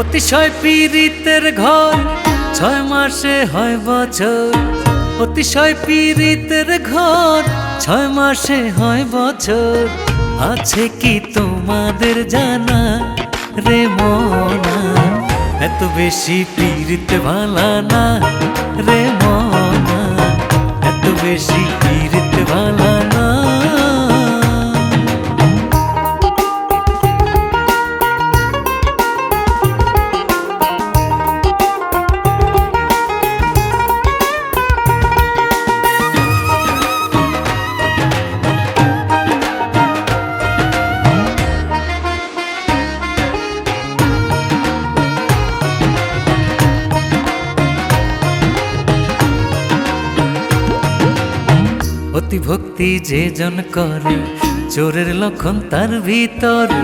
অতিশয় পীড়িতের ঘর 6 মাসে হয় বছর। অতিশয় পীড়িতের ঘর 6 মাসে হয় বছর। আছে কি তোমাদের জানা রে মনা, এত বেশি পীড়িত ভালা না রে মনা, এত বেশি পীড়িত ভালা না। অতি ভক্তি যে জন করে চোরের লক্ষণ তার ভিতরে।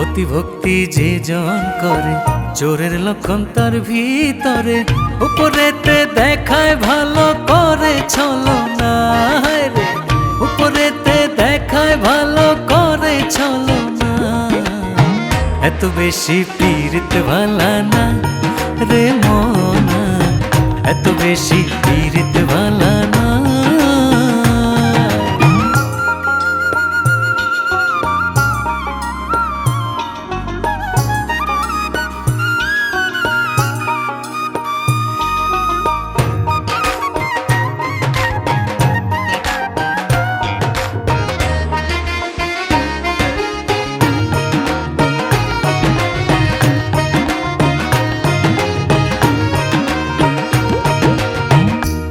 অতি ভক্তি যে জন করে চোরের লক্ষণ তার ভিতরে। উপরেতে দেখায় ভালো করে ছলনা রে, উপরেতে দেখায় ভালো করে ছলনা। এত বেশি পীড়িত ভালা না রে মনা, এত বেশি পীড়িত ভালা না।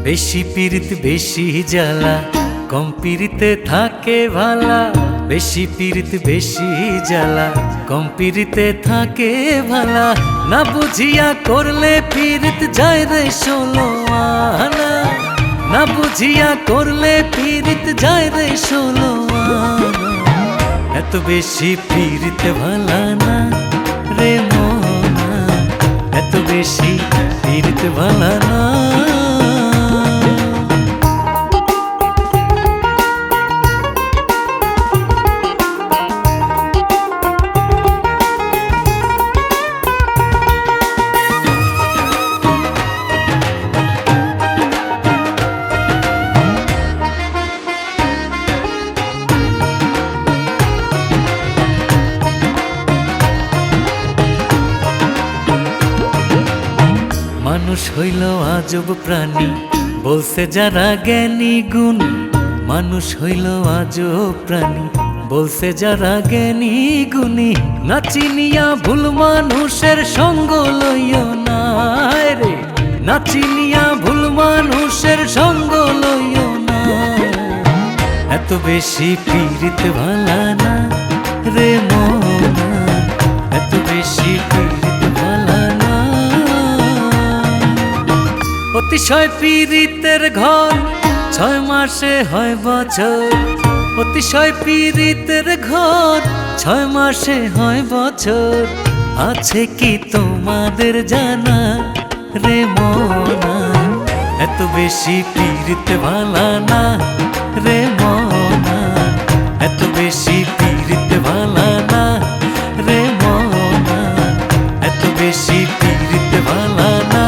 বেশি পীড়িত বেশি জ্বালা, কম পীড়িতে থাকে ভালা। বেশি পীড়িত বেশি জ্বালা, কম পীড়িতে থাকে ভালা। না বুঝিয়া করলে পীড়িত যায় রে 16 আনা, না বুঝিয়া করলে পীড়িত যায় রে 16 আনা। এত বেশি পীড়িত ভালা না রে মনা, এত বেশি পীড়িত ভালা না। মানুষ হইল আজব প্রাণী বলছে যারা জ্ঞানী গুণী। মানুষ হইল আজব প্রাণী বলছে যারা জ্ঞানী গুণী। না চিনিয়া ভুল মানুষের সঙ্গ লইও না রে, না চিনিয়া ভুল মানুষের সঙ্গ লইও না। এত বেশি পীড়িত ভালা না রে মনা, এত বেশি পীড়িত ভালা না। অতিশয় পীড়িতের ঘর 6 মাসে হয় বছর। অতিশয় পীড়িতের ঘর 6 মাসে হয় বছর। আছে কি তোমাদের জানা রে মনা, এত বেশি পীড়িত ভালা না রে মনা, এত বেশি পীড়িত ভালা না রে মনা, এত বেশি পীড়িত ভালা না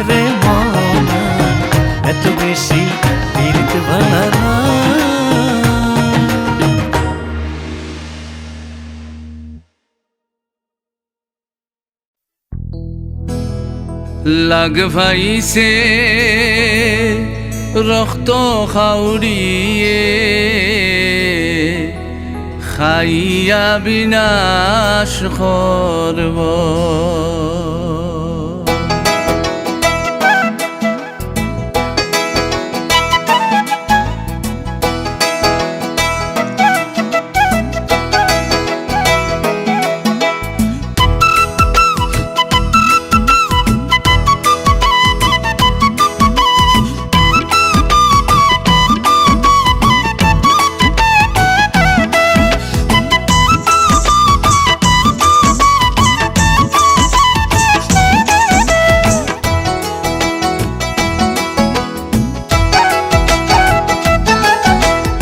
রে মনা, এত বেশি পীড়িত ভালা না। লাগ ভাইছে রক্ত খাউরিয়ে, খাইয়া বিনাশ করব।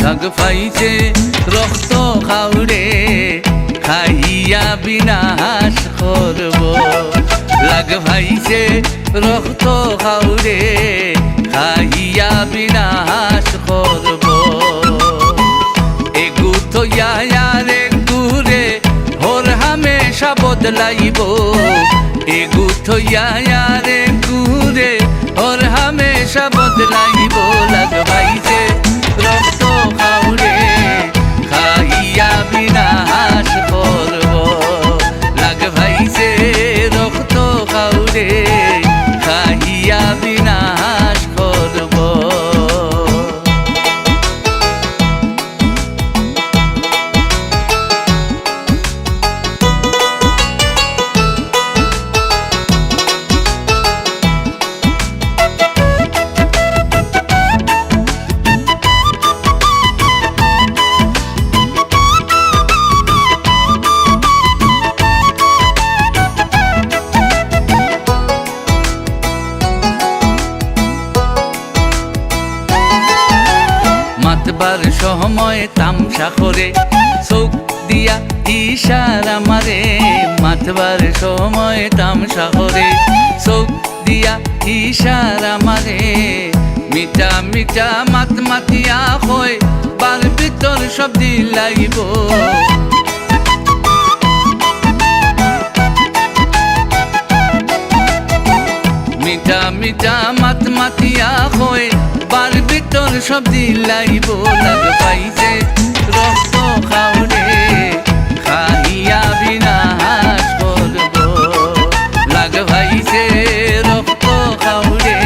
দাগ পাইছে রক্ত খাউরে, খাইয়া বিনাশ করব। লাগ ভাইছে রক্ত খাউরে খাইয়া বিনাশ করব এগু তো ইয়ারে গুরে হর হামেশা বদলাইব এগু তো ইয়ারে গুরে হর হামেশা বদলাইব লাগ ভাইছে রক্ত খাউরে খাইয়া বিনাশ করব লাগ ভাইছে রক্ত খাউরে খাইয়া বিনাশ করব মাতবার সময় তামসা করে চোখ দিয়া ইশারা মারে মাতবার সময় তামসা করে চোখ দিয়া ইশারা মারে মিটা মিটা মাত মাতিয়া হয় বার ভিতর সব দিলাইব মিটা মিটা মাত মাতিয়া হয় বার ভিতর সব দিলাইব লাগ পাইছে রক্ত খাওরে খাইয়া বিনাশ করব লাগ পাইছে রক্ত খাওরে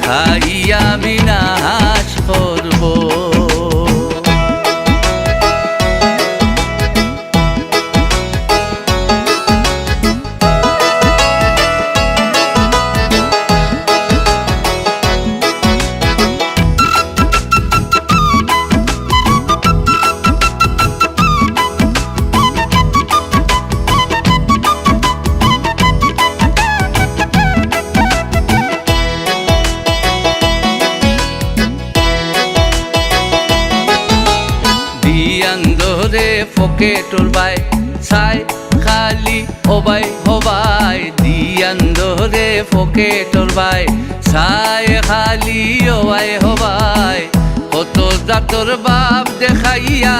খাইয়া বিনাশ করব রে পকেটর বাই সাই খালি হবাই হবাই দিয়ান ধরে পকেটর বাই সাই খালি হবাই হবাই কত জাতর বাপ দেখাইয়া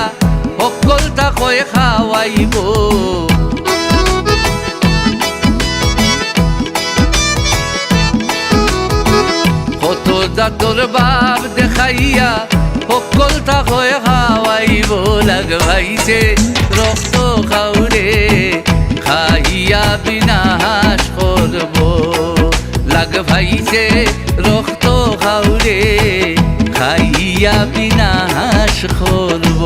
সকলটা কয় খাওয়াইব কত জাতর বাপ দেখাইয়া সকলটা কয় খাওয়াইব লাগ ভাইছে রক্ত খাউরে খাইয়া বিনাশ করব লাগ ভাইছে রক্ত খাউরে খাইয়া বিনাশ করব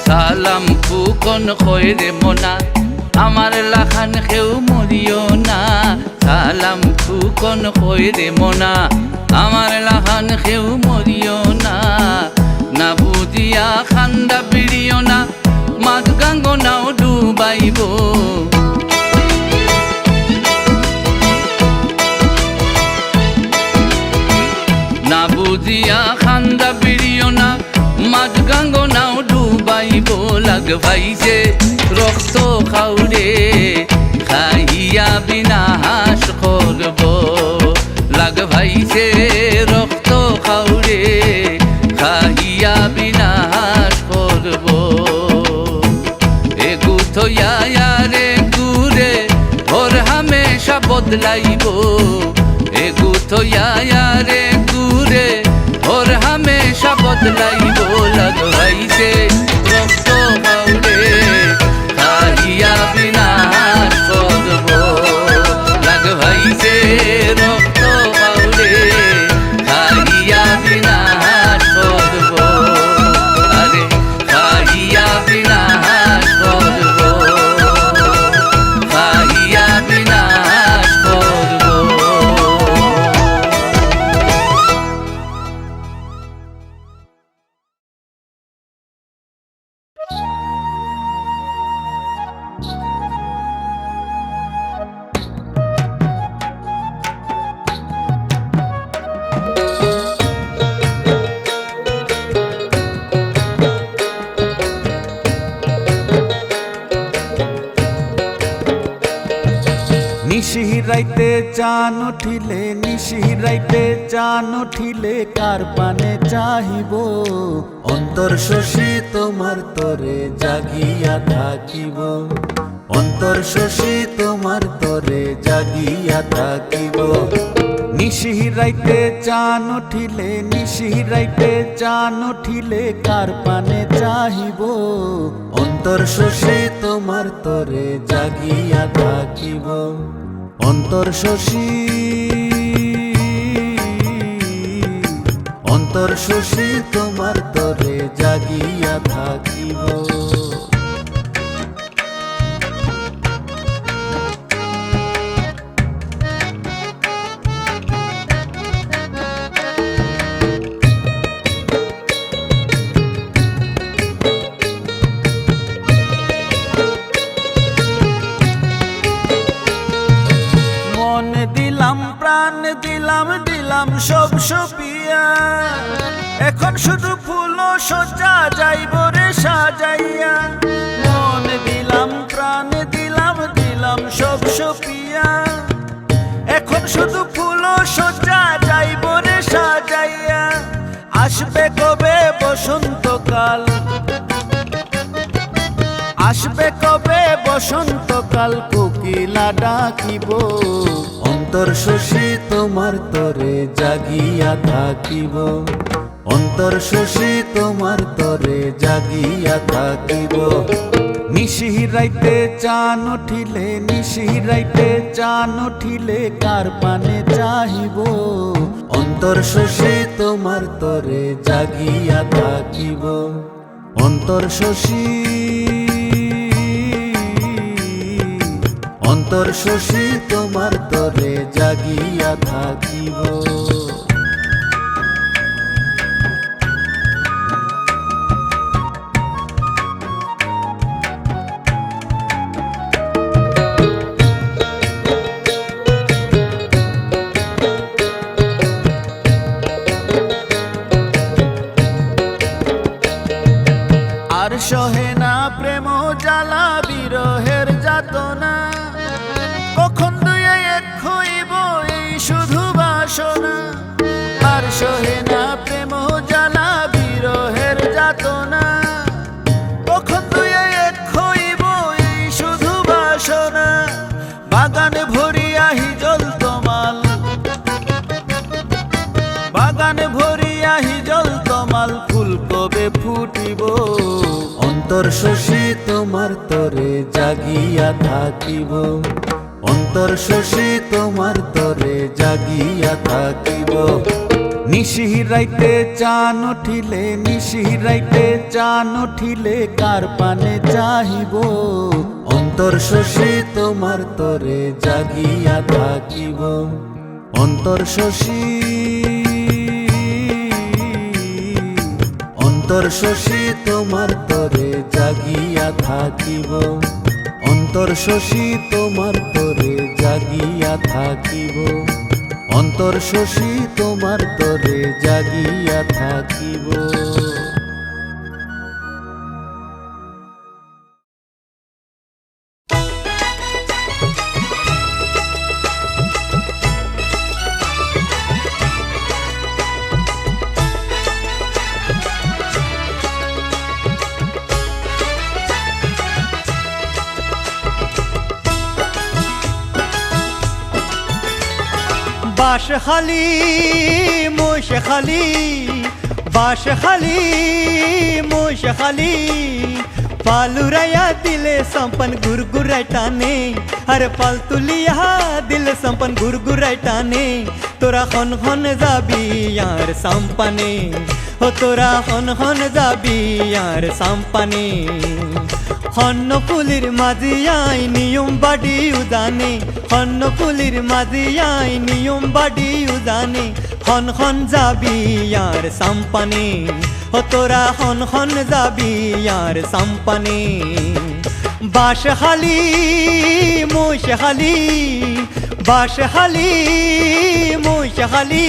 সালাম ফুকন খয়রে মনা আমার লাখান কেউ মরিও না সালাম ফুকন খয়রে মনা আমার লাখান কেউ মরিও না না বুঝিয়া খান্দা বিড়িও না মাছ গাঙ্গনাও ডুবাইব না বুঝিয়া খান্দা বিড়িও না মাছ গাঙ্গনাও ডুবাইব লাগ ভাইছে রক্ত খাউরে খাইয়া বিনাশ করব লাগ ভাইছে রক্ত খাউরে খাইয়া বিনাশ করব এগু থইয়া রে গুরে ওর হামেশা বদলাইব এগু থইয়া রে গুরে ওর হামেশা বদলাইব লাগ ভাইছে রক্ত খাউরে খাইয়া বিনাশ করব লাগ ভাইছে রক্ত খাউরে খাইয়া বিনাশ করব আরে খাইয়া বিনাশ করব খাইয়া নিশিরাইতে চান উঠিলে নিশিরাইতে চান উঠিলে কার পানে চাহিব অন্তর শশী তোমার তরে জাগিয়া থাকিব অন্তর শশী তোমার তরে জাগিয়া থাকিব নিশিরাইতে চান উঠিলে নিশিরাইতে চান উঠিলে কার পানে চাহিব অন্তর শশী তোমার তরে জাগিয়া থাকিব অন্তর শশী অন্তর শশী তোমার তরে জাগিয়া থাকিব প্রাণ দিলাম দিলাম সব সপিয়া এখন শুধু ফুল সজ্জা যাইব রে সাজাইয়া মন দিলাম প্রাণ দিলাম দিলাম সব সপিয়া এখন শুধু ফুল সজ্জা যাইব রে সাজাইয়া আসবে কবে বসন্তকাল আসবে কবে বসন্তকাল কোকিলা ডাকিব অন্তর শশী তোমার তরে জাগিয়া থাকিব অন্তর শশী তোমার তরে জাগিয়া থাকিব নিশিরাইতে চান উঠিলে নিশিরাইতে চান উঠিলে কার পানে চাহিব অন্তর শশী তোমার তরে জাগিয়া থাকিব অন্তর শশী অন্তর শশী তোমার তরে জাগিয়া থাকিব আর সহে না প্রেম জ্বালা বিরহের যাতনা কখন দুয়ে এক হইব এই শুধু বাসনা আর সহে না প্রেম জ্বালা বিরহের যাতনা কখন দুয়ে এক হইব এই শুধু বাসনা বাগানে ভরিয়া হিজল তমাল বাগানে ভরিয়া হিজল তমাল ফুল কবে ফুটিব অন্তর শশী তোমার তরে জাগিয়া থাকিব অন্তর শশী তোমার তরে জাগিয়া থাকিব নিশিরাইতে চান উঠিলে নিশিরাইতে চান উঠিলে কার পানে চাহিব অন্তর শশী তোমার তরে জাগিয়া থাকিব অন্তর শশী অন্তর শশী তোমার তরে জাগিয়া থাকিব অন্তর শশী তোমার তরে জাগিয়া থাকিব অন্তর শশী তোমার তরে জাগিয়া থাকিব বাঁশখালী মহিষখালী বাঁশখালী মহিষখালী পালুরায়া দিলে संपन गुरगुराय टाने अरे पालतुलिया दिल संपन गुरगुराय टाने तोरा खन खन जाबी यार संपने हो तोरा खन खन जाबी यार संपने खन्न फुलिर माजियाई नियम बाडी उदाने खन्न फुलिर माजियाई नियम बाडी उदाने खन खन जाबी यार संपने हो तोरा खन खन जाबी यार संपने बाँशखाली महिषखाली बाँशखाली महिषखाली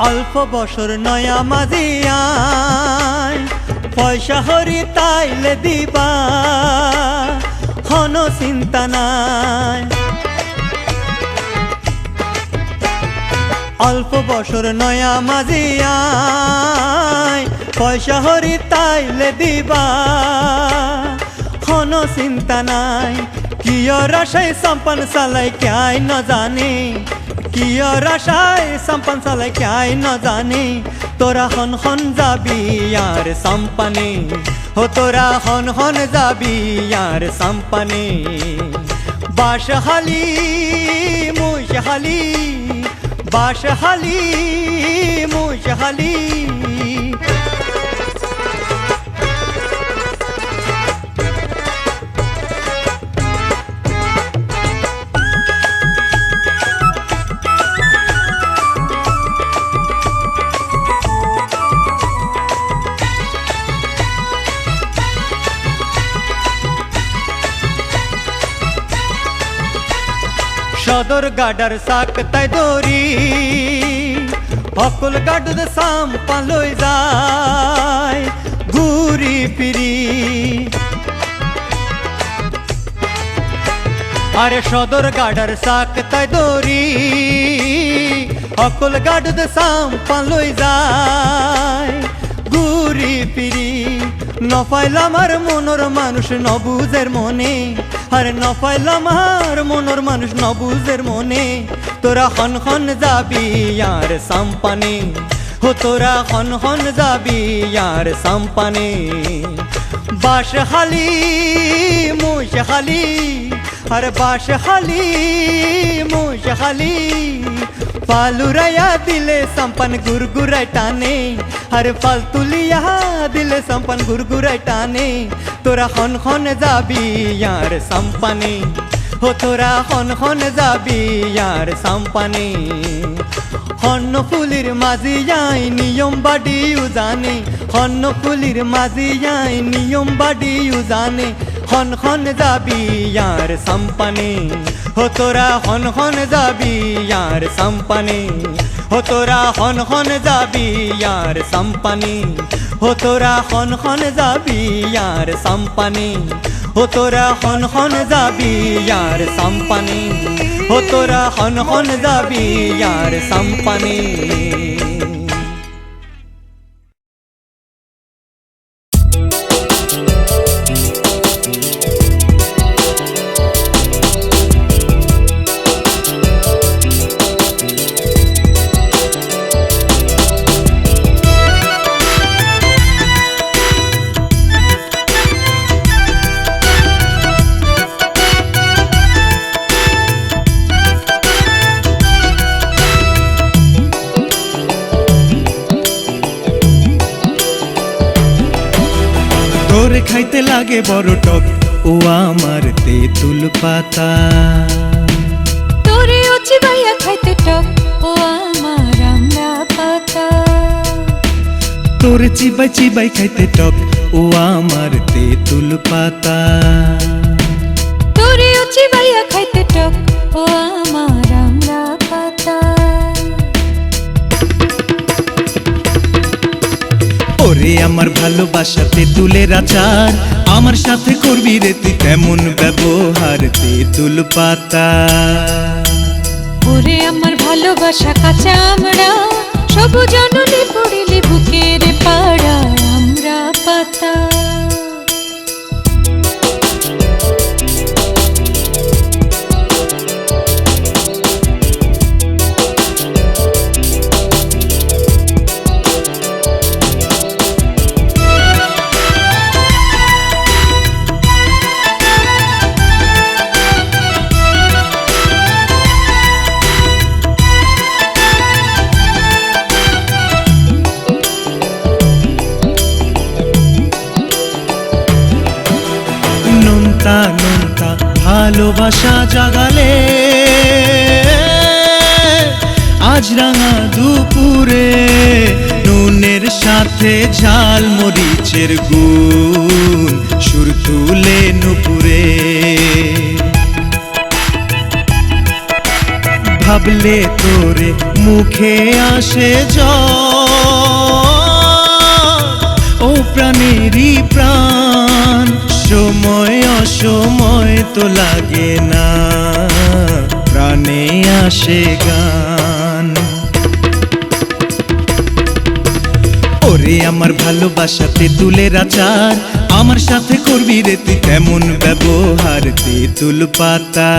অল্প বছর নয়া মাজিয়ায় পয়সা হরি তাইলে দিবা হন চিন্তা নাই অল্প বছর নয়া মাজিয়ায় পয়সা হরি তাইলে দিবা হন চিন্তা নাই কিয়র আশায় সম্পন চালাই ক্যাই ন জানে কিয়র আশায় সম্পন চালাই ক্যাই ন জানে তোরা হন যাবি यार সম্পানে হো তোরা হন যাবি यार সম্পানে বাসহালি মুশহালি বাসহালি মুশহালি সদর গাডার সাক তাই দরি অকুল গাডুদ সাম পালই যায় ঘুরি ফিরি আরে সদর গাডার সাক তাই দরি অকুল গাডুদ সাম পালই যায় ঘুরি ফিরি নফাইলাম আর মনোর মানুষ নবুজের মনে আরে নফাইলাম আর মনোর মানুষ নবুজের মনে তোরা হন যাবি यार সম্পানে হো তোরা হন যাবি यार সম্পানে বাসহালি মুশহালি আরে বাসহালি মুশহালি পালুরায়া দিলে সম্পন গুরগুরাই টানে আরে ফালতুলিয়া দিলে সম্পন গুরগুরাই টানে তোরা হন যাবি यार সম্পানে হো তোরা হন যাবি यार সম্পানে হন্ন ফুলির মাঝি যাই নিয়ম বাড়িও জানে হন্ন ফুলির মাঝি যাই নিয়ম বাড়িও জানে হন যাবি यार সম্পানে হো তোরা হন যাবি यार সম্পানে হো তোরা হন যাবি यार সম্পানে হো তোরা হন যাবি यार সম্পানে হো তোরা হন যাবি यार সম্পানে হো তোরা হন যাবি यार সম্পানে তোরে খাইতে লাগে বড় টক ও আমার তেঁতুল পাতা তোরে ও চিবাইয়া খাইতে টক ও আমার আমড়া পাতা তোরে চিবাই চিবাই খাইতে টক ও আমার তেঁতুল পাতা তোরে ও চিবাইয়া খাইতে টক ও আমার আমড়া পাতা ওরে আমার ভালোবাসা তেঁতুলের আচার আমার সাথে করবি রে তুই তেমন ব্যবহার তেঁতুল পাতা ওরে আমার ভালোবাসা কাঁচা আমড়া সবুজ নদী পড়িলে বুকের পাড়া আমড়া পাতা নোনতা নোনতা ভালোবাসা জাগালে আজ রাঙা দুপুরে নুনের সাথে ঝাল মরিচের গুণ সুর তুলে নুপুরে ভাবলে তোরে মুখে আসে ও প্রাণেরই প্রাণ, সময় অসময় তো লাগে না, প্রাণে আসে গান। ওরে আমার ভালোবাসাতে তুলের আচার, আমার সাথে করবি রে তুই তেমন ব্যবহার, তেঁতুল পাতা।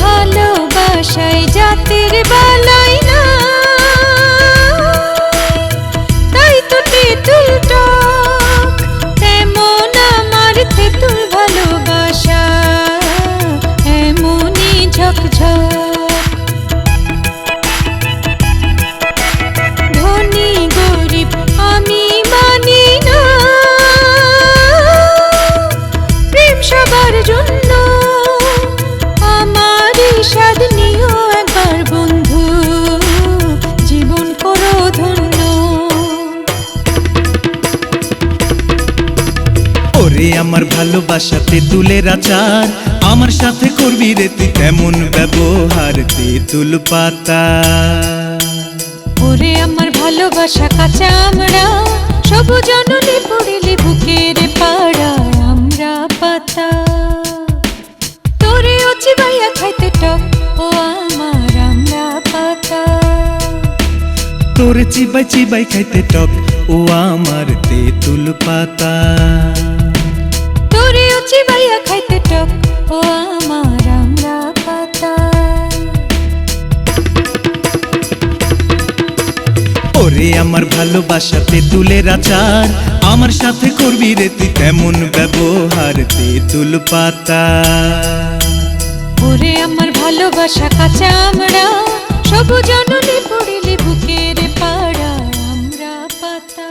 ভালোবাসায় জাতির বালাই না, তাই তো তেঁতুল টক, তেমন আমার তেঁতুল ভালোবাসা, এমনই ঝকঝক। ধনী গরিব আমি মানি না, প্রেম সবার জন্য, আমারই স্বাদ নিও একবার বন্ধু, জীবন করো ধন্য। ওরে আমার ভালোবাসাতে তুলের আচার, আমার সাথে করবি রে তুই তেমন ব্যবহার, তেঁতুল পাতা। ওরে আমার ভালোবাসা কাঁচা আমরা, সবুজ নলে পড়িলে বুকের পাড়া আমরা পাতা। তোরে ও চিবাইয়া খাইতে টক, ও আমার আমরা পাতা। তোরে চিবাই চিবাই খাইতে টক, ও আমার তেঁতুল পাতা। তোরে ও চিবাইয়া খাইতে টক, ও আমার আমরা পাতা। ওরে আমার ভালোবাসাতে তুলের আচার, আমার সাথে করবি রে তুই তেমন ব্যবহার, তেঁতুল পাতা। ওরে আমার ভালোবাসা কাঁচা আমরা, সবুজ নলে পড়িলে বুকের পাড়া আমরা পাতা।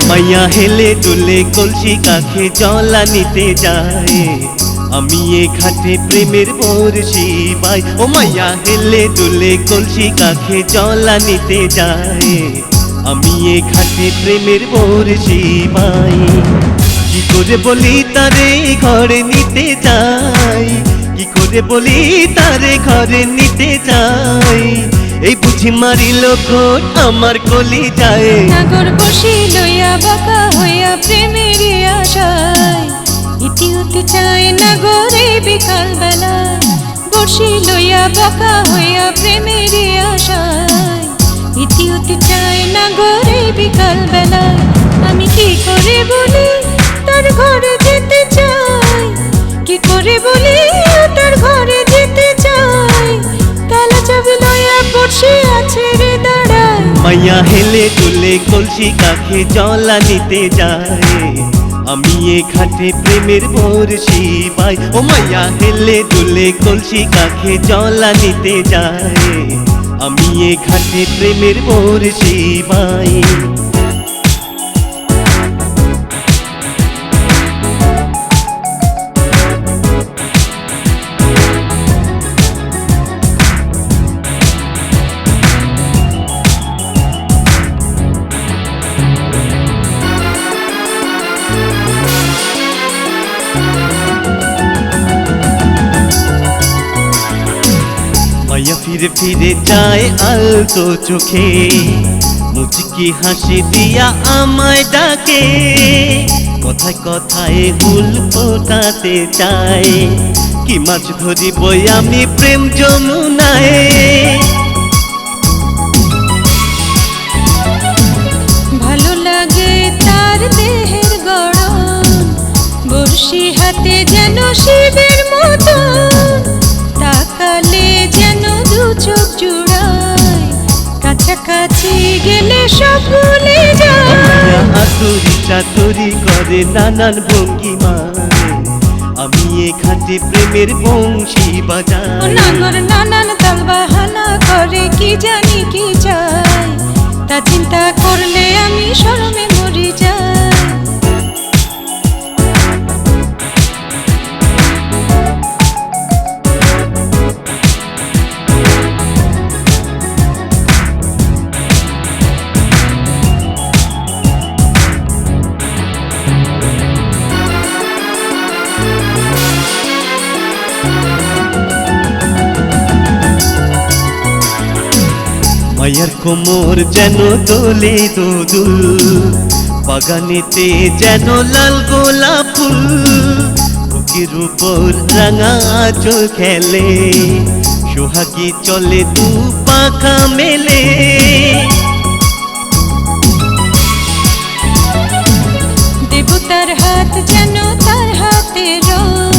মাইয়া হেলে দুলে কলসি কাখে জলা নিতে যায়, আমি এ ঘাটে প্রেমের বর্ষি বাই। ও মাইয়া হেলে দুলে কলসি কাখে জলা নিতে যায়, আমি এ ঘাটে প্রেমের বর্ষি বাই। কি করে বলি তারে ঘরে নিতে যাই, কি করে বলি তারে ঘরে নিতে যাই, এই বুঝি মারিল খোট আমার কলি যায়। নাগর বসি লইয়া বাঁকা হইয়া প্রেমের আশায়, ইতি হতে চায় নাগরে বিকাল বেলায়। বসি লইয়া বাঁকা হইয়া প্রেমের আশায়, ইতি হতে চায় নাগরে বিকাল বেলায়। আমি কি করে বলি তার ঘরে যেতে চাই, কি করে বলি তার ঘরে যেতে চাই, তালা চাবি লইয়া বসে আছে রে দাঁড়ায়। মাইয়া হেলে দুলে কলসি কাখে জলা নিতে যায়, আমি এ ঘাটে প্রেমের বর্ষি বাই। ও মাইয়া হেলে দুলে কলসি কাখে জলা নিতে যায়, আমি এ ঘাটে প্রেমের বর্ষি বাই। মাইয়া ফিরে ফিরে যায় আলতো চোখে, মুচকি হাসি দিয়া আমায় ডাকে, কথায় কথায় হুল ফোটাতে চায়। কি মাছ ধরিব আমি প্রেম যমুনায়। ভালো লাগে তার দেহের গড়ন, বর্ষি হাতে যেন শিবের মতো, তাকালে যেন দু চোখ জুড়ায়, কাছাকাছি গেলে সব ভুলে যায়। আতুরি চাতুরি করে নানান ভঙ্গিমায়, আমি এখানে প্রেমের বংশী বাজাই। নাঙর নানান তাল বাহানা করে, কি জানি কি চাই, তা চিন্তা করলে আমি শরমে মরি যাই। মায়ার কোমর যেন দোলে দোদুল, বাগানেতে যেন লাল গোলাপ ফুল, বুকের উপর রাঙা চোখ খেলে, সোহাগী চলে দু পাখা মেলে। দেবতার হাত যেন তার হাতে রং,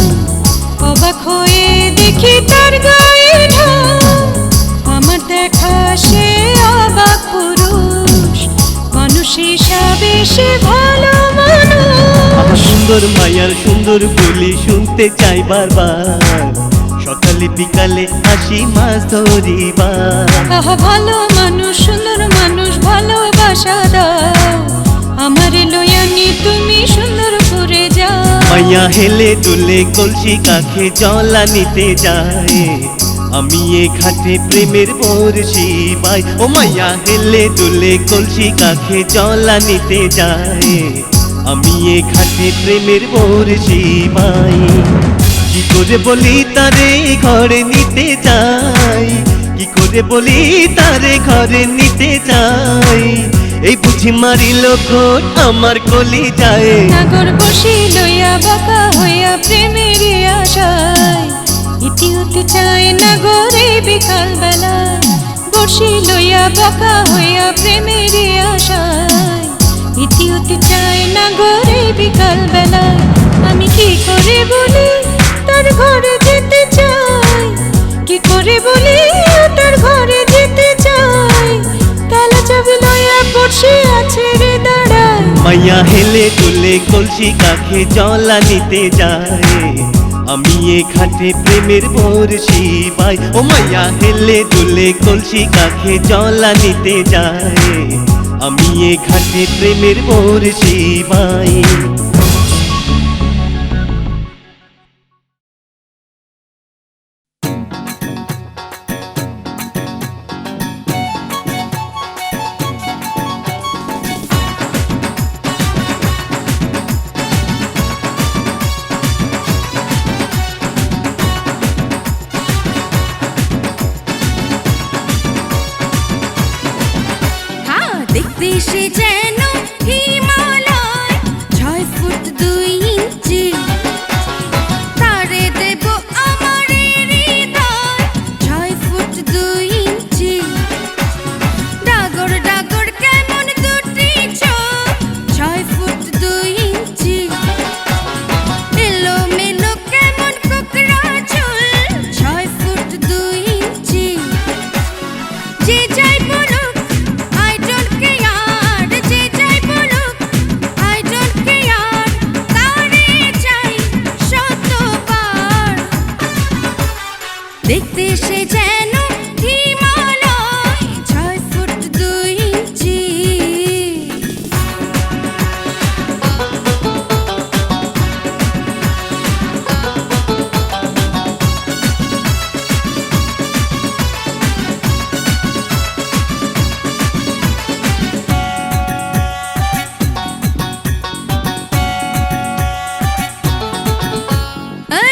অবাক হয়ে দেখি তার গায়ে ঢং, আমার দেখা সে অবাক পুরুষ, মানুষ হিসাবে সে ভালো মানুষ। সুন্দর মায়ার সুন্দর বলি শুনতে চাই বারবার, সকালে বিকালে আসি মাছ ধরিবার। আহা ভালো মানুষ, সুন্দর মানুষ, ভালোবাসা দাও, আমার লয়ানি তুমি সুন্দর করে যাও। মায়া হেলে দুলে কলসি কাখে জলা নিতে যায়, আমি এ ঘাটে প্রেমের বর্ষি বাই। ও মায়া হেলে দুলে কলসি কাখে জলা নিতে যায়, আমি এ ঘাটে প্রেমের বর্ষি বাই। কি করে বলি তারে ঘরে নিতে যাই, কি করে বলি তারে ঘরে নিতে যাই, এই বুঝি মারিল ঘোট আমার কলি যায়। নাগর বসি লইয়া বাঁকা হইয়া প্রেমের আশায়, ইতি হতে চায় নাগরে বিকাল বেলায়, বসি লইয়া বাঁকা হইয়া প্রেমের আশায়, ইতি হতে চায় নাগরে বিকাল বেলায়। আমি কি করে বলি তার ঘরে যেতে চাই, কি করে বলি তার ঘরে যেতে চাই, তালা চাবি লইয়া বসে আছে রে দাঁড়ায়। মায়া হেলে দুলে কলসি কাখে জলা নিতে যায়, আমি এ ঘাটে প্রেমের বর্ষি বাই। ও মায়া হেলে দুলে কলসি কাখে জলা নিতে যায়, আমি এ ঘাটে প্রেমের বর্ষি বাই। দেখতে সে যেন হিমালয় 6 ফুট 2 ইঞ্চি, তারে দেব আমার হৃদয় 6 ফুট 2 ইঞ্চি। ডাগর ডাগর কেমন দুটি চোখ 6 ফুট 2 ইঞ্চি, এলো মেলো কেমন কোকড়া চুল 6 ফুট 2 ইঞ্চি। যে যাই বলুক I don't care, যে যাই বলুক I don't care, তারে চাই শতবার। দেখতে সে যেন হিমালয় 6 ফুট 2 ইঞ্চি।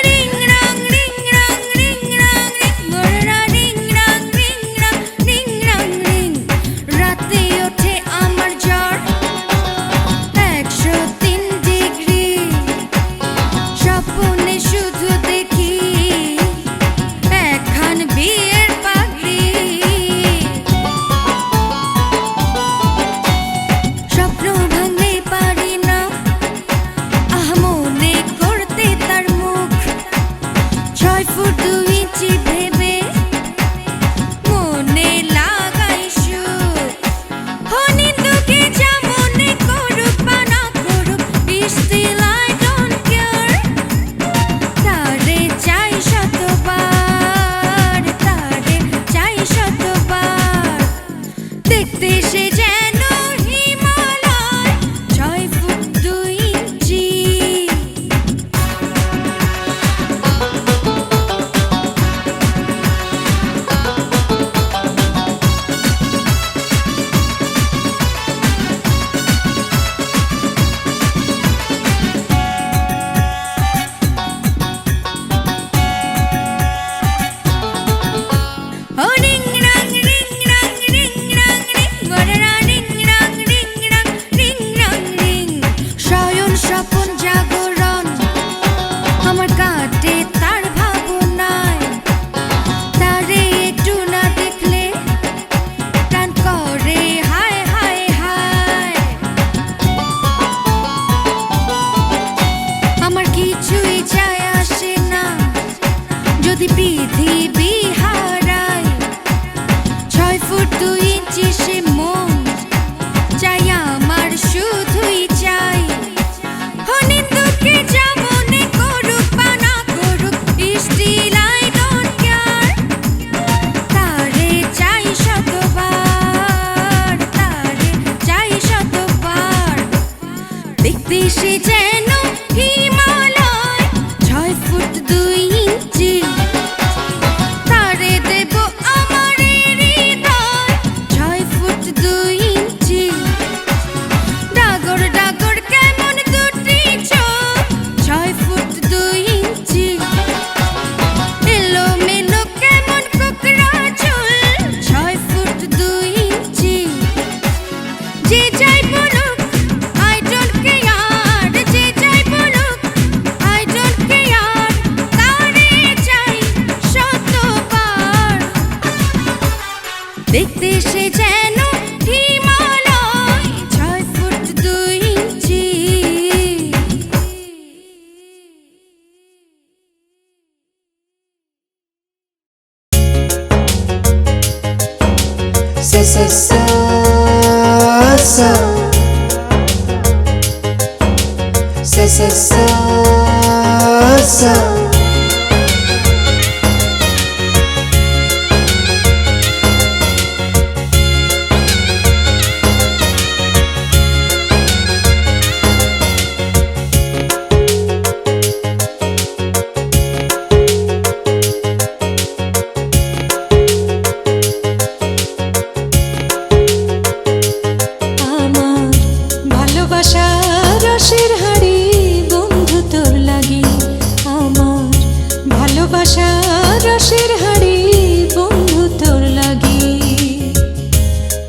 রিং রাং রিং রাং রিং রাং রিং, গোড়া রিং সে যেন হিমালয় 6 ফুট 2 ইঞ্চি তারে দেব আমার হৃদয় 6 ফুট 2 ইঞ্চি ডাগর ডাগর কেমন দুটি চোখ 6 ফুট 2 ইঞ্চি এলো মেলো কেমন কোকড়া চুল 6 ফুট 2 ইঞ্চি যে যাই বলুক I don't care যে যাই বলুক I don't care তারে চাই শতবার দেখতে সে যেন হিমালয় 6 ফুট 2 ইঞ্চি sa sa sa sa sa sa sa sa আমার ভালোবাসা রসের হাড়ি বন্ধু তোর লাগি আমার ভালোবাসা রসের হাড়ি বন্ধু তোর লাগি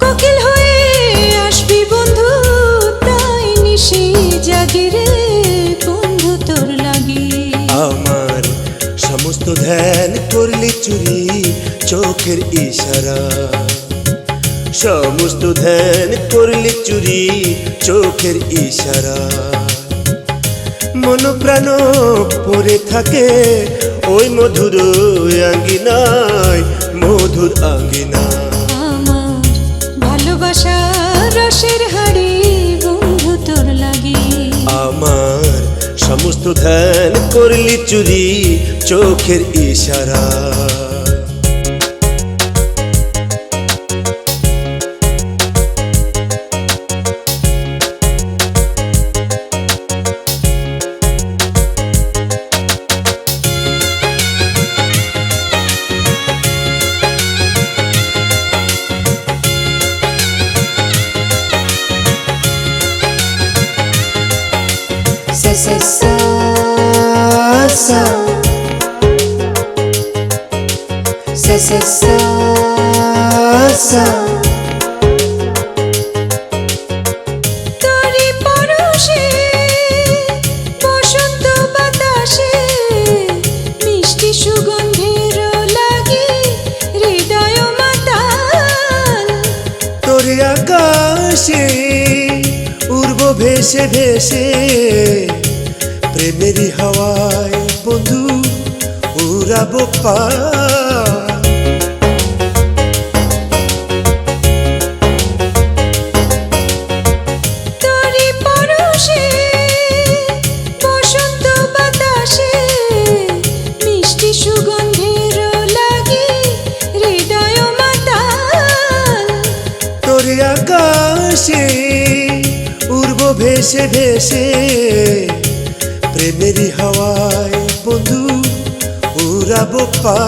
কোকিল হয়ে আসবি বন্ধু তাই নিশি জাগি রে বন্ধু তোর লাগি আমার সমস্ত ধ্যান করলি চুরি চোখের ইশারা সমস্ত ধ্যান করলি চুরি চোখের ইশারা মন প্রাণ পড়ে থাকে ওই মধুর আঙ্গিনায় মধুর আঙ্গিনা আমার ভালোবাসা রসের হাড়ি বন্ধু তোর লাগি আমার সমস্ত ধ্যান করলি চুরি চোখের ইশারা sa sa sa sa sa sa sa sa তোরি পরশে বসন্ত বাতাসে মিষ্টি সুগন্ধের লাগি হৃদয় মাতাল তোরে আকাশে উড়ব ভেসে ভেসে প্রেমেরই হাওয়ায় বন্ধু উড়াবো পা তোরি পরশে বসন্ত বাতাসে মিষ্টি সুগন্ধের লাগি হৃদয় মাতাল তোরে আকাশে উড়ব ভেসে ভেসে প্রেমেরই হাওয়ায় বন্ধু উড়াবো পা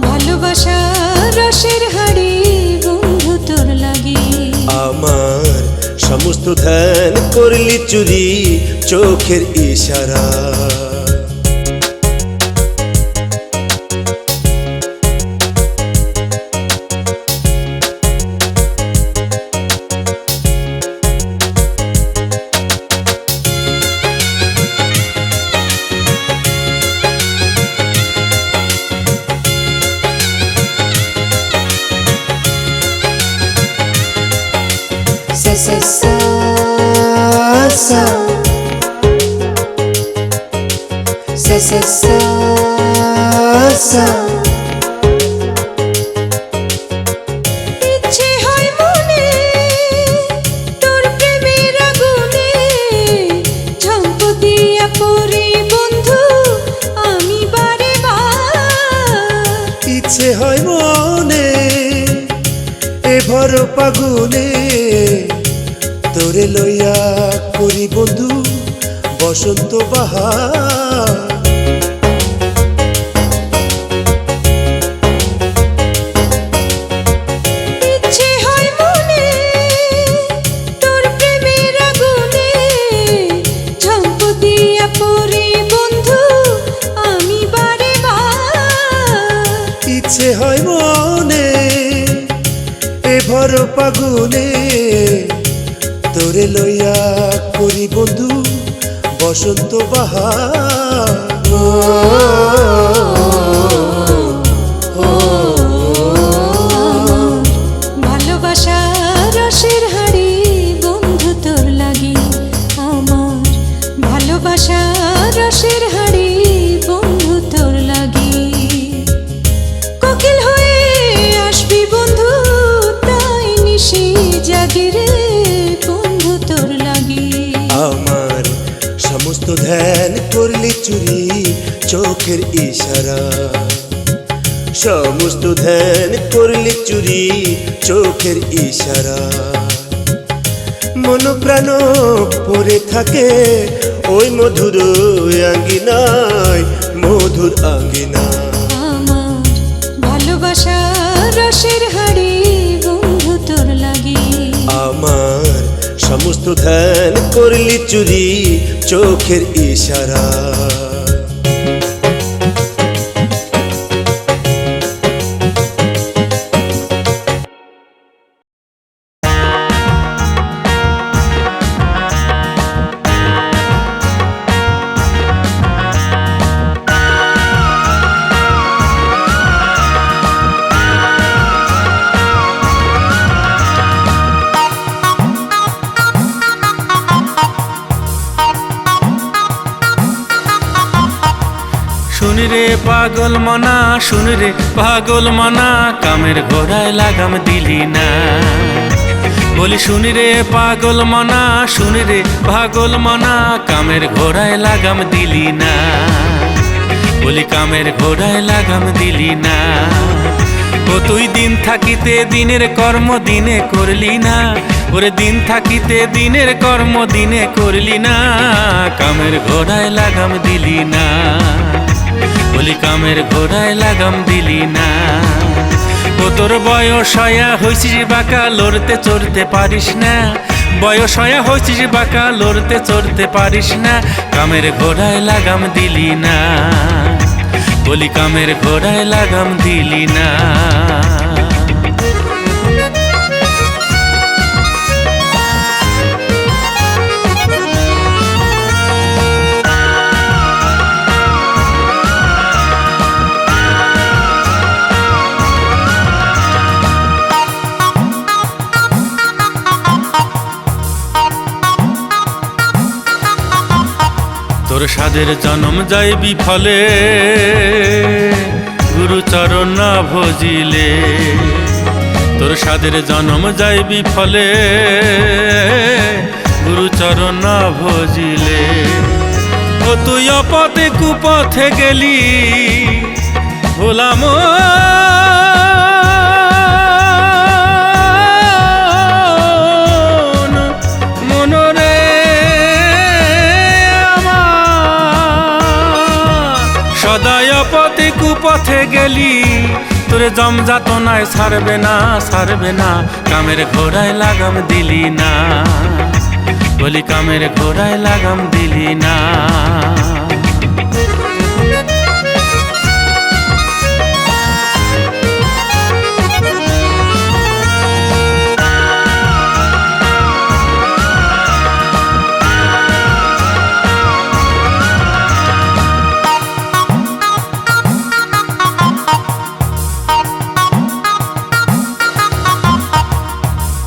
ভালোবাসা রসের হাড়ি বন্ধু তোর লাগি আমার সমস্ত ধ্যান করলি চুরি চোখের ইশারা sa sa sa sa sa sa sa sa ইচ্ছে হয় মনে তোর প্রেমের আগুনে ঝম্প দিয়া পড়ি বন্ধু আমি বারে বার ইচ্ছে হয় মনে ভর পাগুনে তোরে লইয়া করি বন্ধু বসন্ত বাহার ইচ্ছে হয় মনে তোর প্রেমের আগুনে ঝম্প দিয়া পড়ি বন্ধু আমি বারে বার ইচ্ছে হয় মনে এ ভর পাগুনে তোরে লইয়া করি বন্ধু বসন্ত বাহার ভালোবাসা রসের হাড়ি বন্ধু তোর লাগি আমার ভালোবাসা রসের হাড়ি বন্ধু তোর লাগি কোকিল হয়ে আসবি বন্ধু তাই নিশি জাগি রে বন্ধু তোর লাগি আমার সমস্ত ধ্যান করলি চুরি চোখের ইশারা সমস্ত ধ্যান করলি চুরি চোখের ইশারা মন প্রাণ পড়ে থাকে ওই মধুর আঙ্গিনায় মধুর আঙ্গিনা আমার ভালোবাসা রসের হাড়ি বন্ধু তোর লাগি আমার সমস্ত ধ্যান করলি চুরি চোখের ইশারা শুন রে পাগল মনা শুন রে পাগল মনা কামের ঘোড়ায় লাগাম দিলি না বলি শুন রে পাগল মনা শুন রে পাগল মনা কামের ঘোড়ায় লাগাম দিলি না বলি কামের ঘোড়ায় লাগাম দিলি না ও তুই দিন থাকিতে দিনের কর্ম দিনে করলি না ওরে দিন থাকিতে দিনের কর্ম দিনে করলি না কামের ঘোড়ায় লাগাম দিলি না বলি কামের ঘোড়ায় লাগাম দিলি না ও তোর বয়স হয়া হইছিস বাঁকা লড়তে চড়তে পারিস না বয়স হয়া হইছিস বাঁকা লড়তে চড়তে পারিস না কামের ঘোড়ায় লাগাম দিলি না বলি কামের ঘোড়ায় লাগাম দিলি না তোর সাধের জনম যায় বিফলে গুরুচরণ না ভজিলে তোর সাধের জনম যায় বিফলে গুরুচরণ না ভজিলে ও তুই অপথে কুপথে গেলি ভোলাম সদায় পথে কুপথে গেলি তোরে জমজাত নাই ছাড়বে না ছাড়বে না কামের ঘোড়ায় লাগাম দিলি না বলি কামের ঘোড়ায় লাগাম দিলি না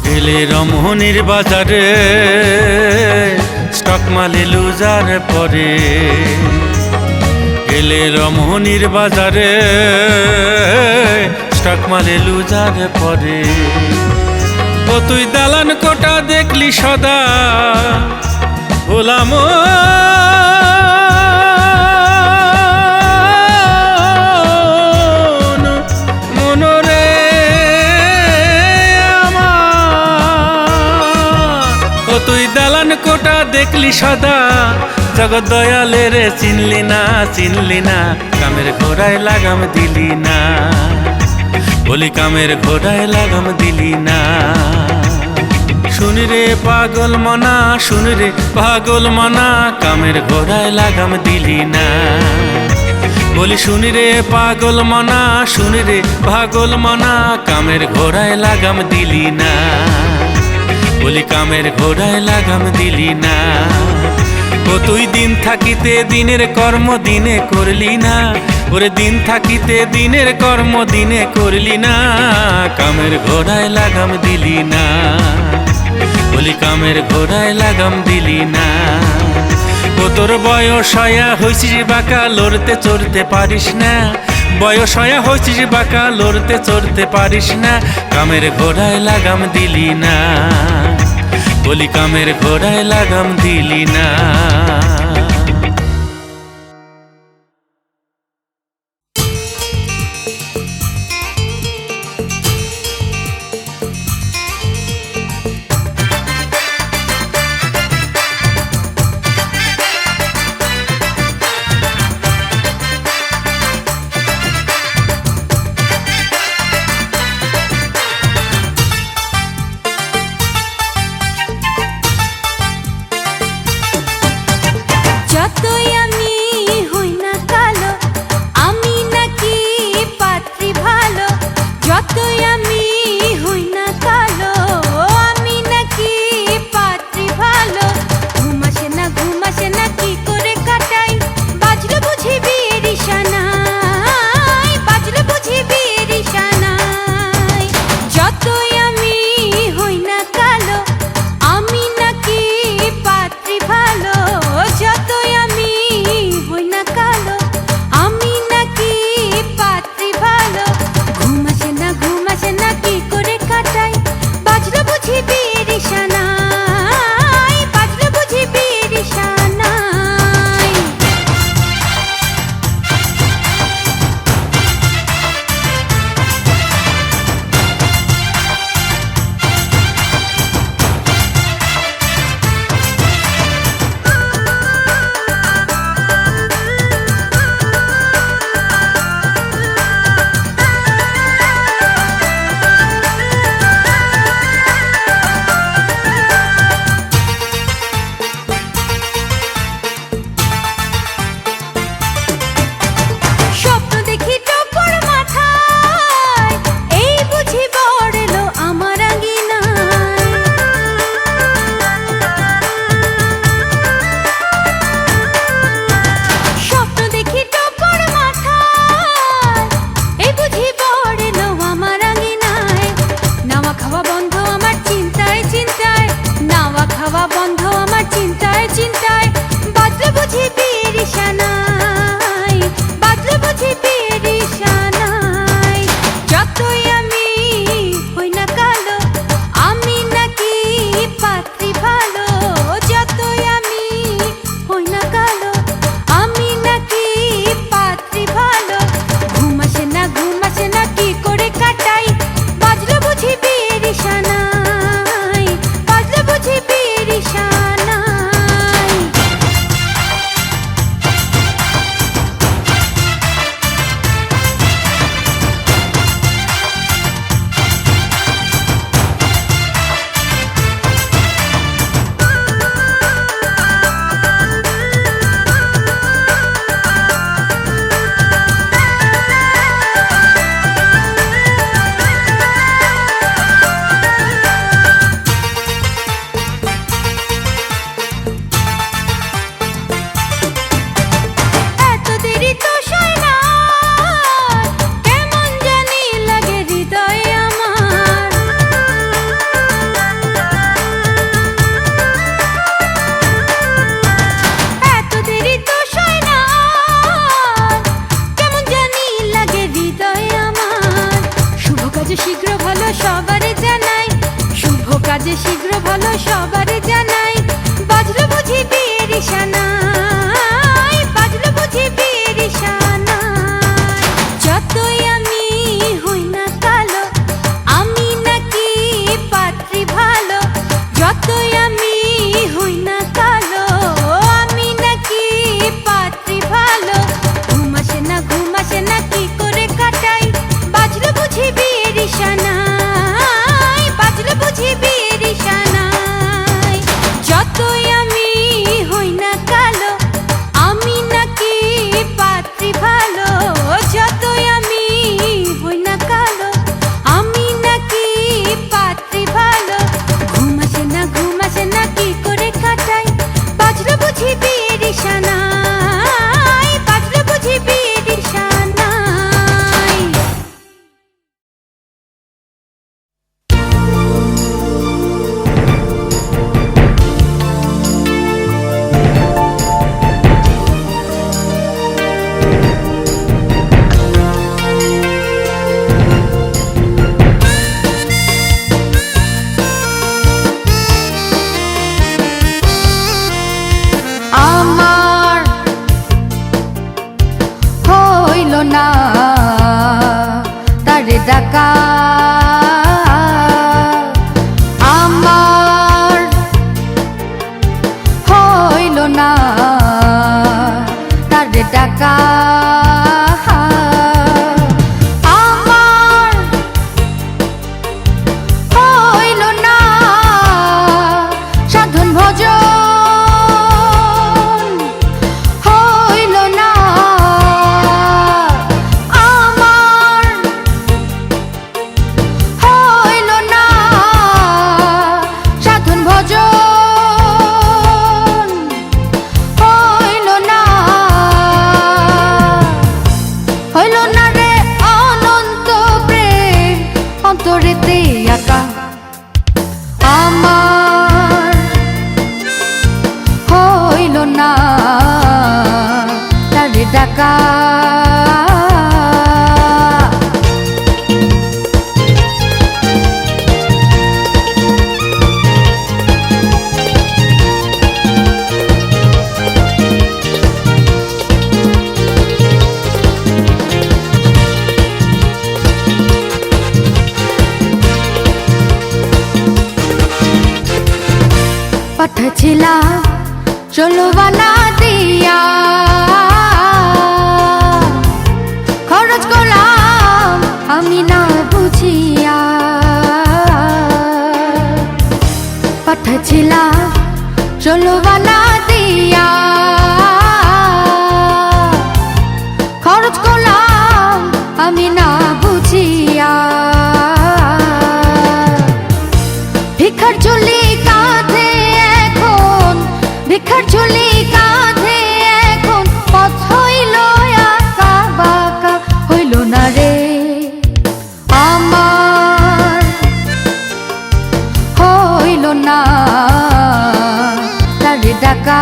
গেলে রমণীর বাজারে স্টক মালে লুজার পরে গেলে রমণীর বাজারে স্টক মালে লুজার পরে ও তুই দালান কোটা দেখলি সদা ভোলাম মনরে আমার তুই দালান কোটা দেখলি সদা, জগৎ দয়ালে রে চিনলি না, কামের ঘোড়ায় লাগাম দিলি না, বলি কামের ঘোড়ায় লাগাম দিলি না। শুনি রে পাগল মনা, শুনি রে পাগল মনা, কামের ঘোড়ায় লাগাম দিলি না, বলি শুনি রে পাগল মনা, শুনি রে পাগল মনা, কামের ঘোড়ায় লাগাম দিলি না, বলি কামের ঘোড়ায় লাগাম দিলি না। ও তুই দিন থাকিতে দিনের কর্ম দিনে করলি না, ওরে দিন থাকিতে দিনের কর্ম দিনে করলি না, কামের ঘোড়ায় লাগাম দিলি না, বলি কামের ঘোড়ায় লাগাম দিলি না। ও তোর বয়স হয়া হইছিস বাঁকা, লড়তে চড়তে পারিস না, বয়স হয়া হইছিস বাঁকা, লড়তে চড়তে পারিস না, কামের ঘোড়ায় লাগাম দিলি না, বলি কামের ঘোড়ায় লাগাম দিলি না। যতই আমি হই না কালো, আমি নাকি পাত্রী ভালো। যতই আমি হই না কালো, আমি নাকি পাত্রী ভালো। ঘুমাসে না কি করে কাটাই, বাজলো বুঝি বিয়ের ইশানায়, বাজলো বুঝি বিয়ের ইশানায়। যতই আমি হই না কালো, আমি নাকি পাত্রী ভালো। যতই আমি হই না কালো, আমি নাকি পাত্রী ভালো। ঘুমাসে না কি করে কাটাই, বাজলো বুঝি বিয়ের ইশানায়, বাজলো বুঝি বিয়ের ইশানায়। স্বপ্ন দেখি টপর মাথায়, এই বুঝি বড়লো আমার আঙিনায়। স্বপ্ন দেখি টপর মাথায়, এই বুঝি বড়লো আমার আঙিনায়। নাওয়া খাওয়া বন্ধ আমার চিন্তায় চিন্তায়, নাওয়া খাওয়া বন্ধ আমার চিন্তায় চিন্তায়। বাজলো বুঝি বিয়ের ইশানায়, বাজলো বুঝি বিয়ের ইশানায়। যতই আমি হই না কালো, আমি নাকি পাত্রী ভালো। যতই আমি হই না কালো, আমি নাকি পাত্রী ভালো। ঘুমাসে না কি করে কাটাই, বাজলো বুঝি বিয়ের ইশানায়, বাজলো বুঝি বিয়ের ইশানায়। এত দেরি তো সয় না, কেমন জানি লাগে হৃদয়ে আমার। এত দেরি তো সয় না, কেমন জানি লাগে হৃদয়ে আমার। শুভ কাজে শীঘ্র ভালো সবারে জানাই, শুভ কাজে শীঘ্র ভালো সবারে জানাই। বাজলো বুঝি বিয়ের ইশানায়, বাজলো বুঝি বিয়ের ইশানায়। যতই আমি হই না কালো, আমি নাকি পাত্রী ভালো। যতই আমি আঁকা আমার হইল না তারে ডাকা পাঠাছিলা চলো বানা দিয়া খরচ করলাম আমি না বুঝিয়া পাঠাছিলা চলো বানা দিয়া খরচ করলাম আমি না বুঝিয়া ভিক্ষার ঝুলি কাঁধে এখন ভিক্ষার ঝুলি কাঁধে এখন পথ হইল আঁকা বাঁকা হইল না রে আমার হইল না তারে ডাকা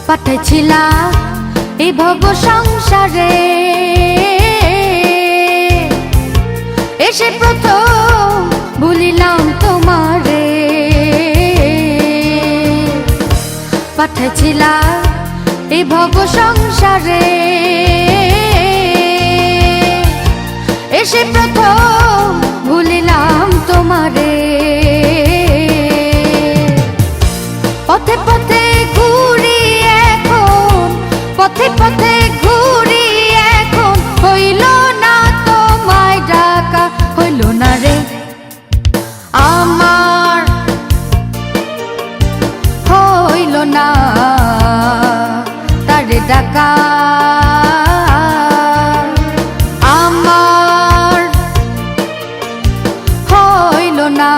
পাঠাইছিলা এই ভব সংসারে এসে প্রথম বলিলাম তোমারে পাঠাইছিলা এই ভব সংসারে এসে প্রথম বলিলাম তোমারে পথে পথে ঘুরি এখন পথে পথে ঘুরি এখন হইল না তোমায় ডাকা হইল না রে আমার হইল না তারে ডাকা আমার হইল না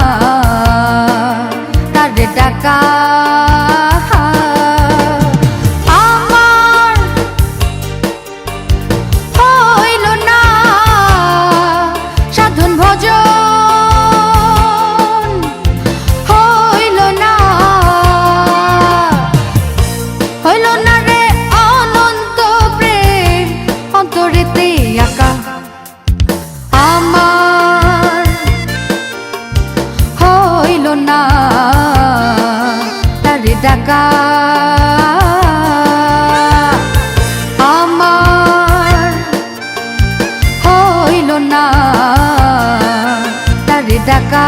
তারে ডাকা আমার হইল না তারে ডাকা আমার হইল না তারে ডাকা